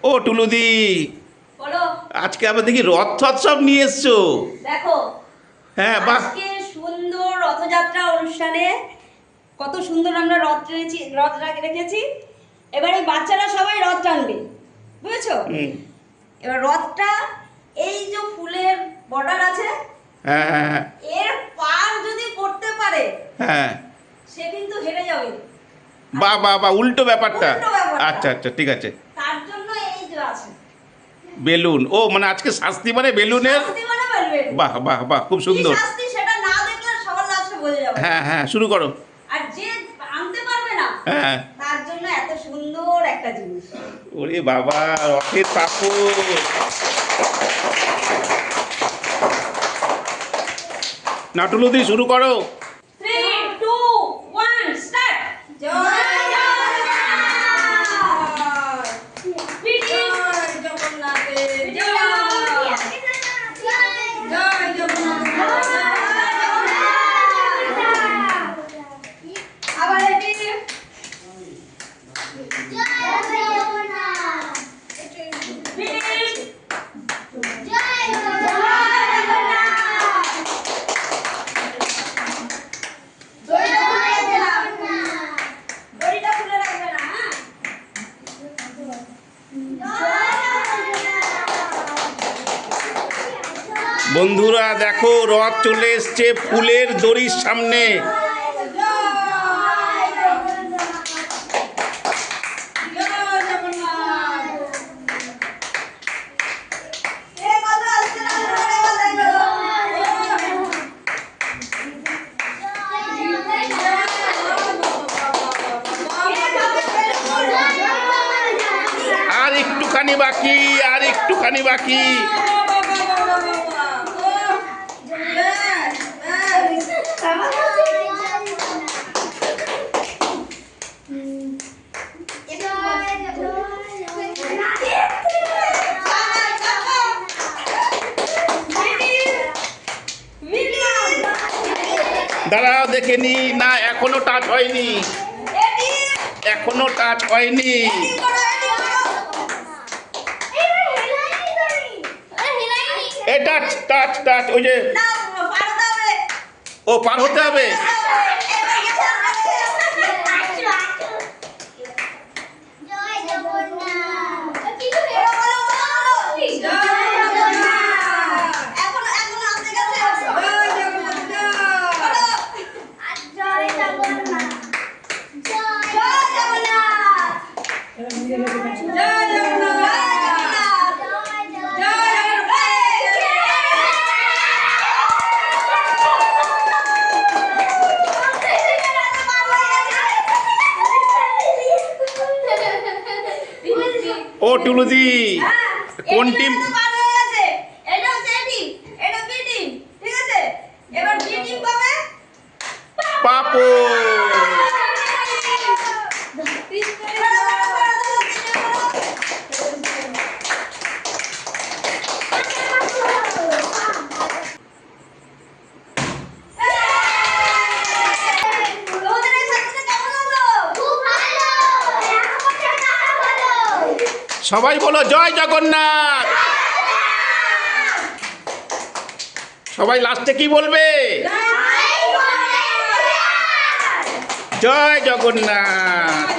ও টুলুদি, বলো। আজকে আবার দেখি রথ টথ সব নিয়ে এসছো। দেখো, হ্যাঁ বাহ, আজকে সুন্দর রথযাত্রা অনুষ্ঠানে কত সুন্দর আমরা রথ টেনেছি, রথ রেখেছি। এবার এই বাচ্চারা সবাই রথ টানবে, বুঝেছো? এবার রথটা এই যে ফুলের বর্ডার আছে, হ্যাঁ হ্যাঁ হ্যাঁ এর পার যদি করতে পারে হ্যাঁ, সে কিন্তু হেরে যাবে। বাহ বাহ বাহ, উল্টো ব্যাপারটা। উল্টো ব্যাপারটা। আচ্ছা আচ্ছা, ঠিক আছে। তার জন্য এই যে আছে বেলুন, ও মানে আজকে শাস্তি মানে বেলুনের। শাস্তি মানে বলবে। বাহ বাহ বাহ, খুব কি সুন্দর। শাস্তি সেটা না দেখলে সবার লাস্টে বোঝা যাবে। হ্যাঁ হ্যাঁ, শুরু করো। আর যে আনতে পারবে না হ্যাঁ, তার জন্য এত সুন্দর একটা জিনিস। ওরে বাবা, রথের পাপড়। না টুলুদি, শুরু করো। 3 2 1 স্টার্ট। জয় জগন্নাথ, জয় জগন্নাথের জয়, জয় জগন্নাথ। আবার এটি দড়িটা খুলে রাখবে না, হ্যাঁ? বন্ধুরা দেখো, রথ চলে এসছে ফুলের দড়ির সামনে। আর একটুখানি বাকি, আর একটুখানি বাকি। দাঁড়াও, দেখে নি। না, এখনো টাচ হয়নি, এখনো টাচ হয়নি। এ টাচ টাচ টাচ, ওই যে ও পার হতে হবে। ও টুলুদি, কোন টিম? পাপো। সবাই বলো জয় জগন্নাথ। সবাই লাস্টে কি বলবে? জয় জগন্নাথ।